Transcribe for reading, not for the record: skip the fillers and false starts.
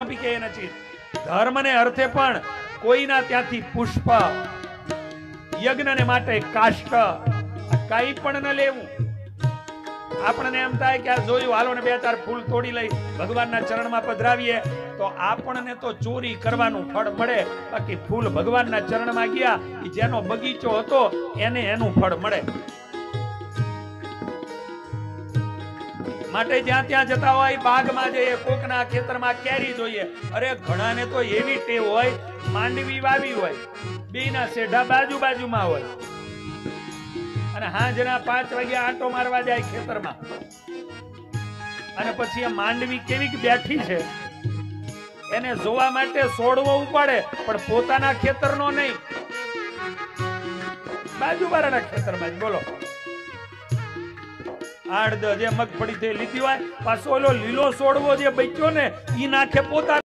સ્વાભાવિક એ નથી. ધર્મને અર્થે પણ કોઈના ત્યાંથી પુષ્પ, યજ્ઞને માટે કાષ્ટ, કઈ પણ ન લેવું. આપણને એમ થાય કે આ જોયું, હાલો ને 2-4 ફૂલ તોડી લઈ ભગવાનના ચરણમાં પધરાવીએ તો આપણને તો ચોરી કરવાનું ફળ મળે, બાકી ફૂલ ભગવાનના ચરણમાં ગયા, જેનો બગીચો હતો એને એનું ફળ મળે. માટે જ્યાં ત્યાં જતા હોય, બાગમાં જઈએ, કોકના ખેતરમાં કેરી જોઈએ. અરે ઘણાને તો એવી ટેવ હોય, માંડવી વાવી હોય, બેના શેઢા બાજુમાં હોય, અને હાંજના 5 વાગ્યા આંટો મારવા જાય ખેતરમાં, અને પછી એ માંડવી કેવી બેઠી છે એને જોવા માટે છોડવો ઉપાડે, પણ પોતાના ખેતરનો નહીં, બાજુવાળાના ખેતરમાં જ. બોલો, 8-10 જે મગફળી લીધી હોય, પાછો ઓલો લીલો છોડવો જે બચ્યો ને ઈ નાખે પોતા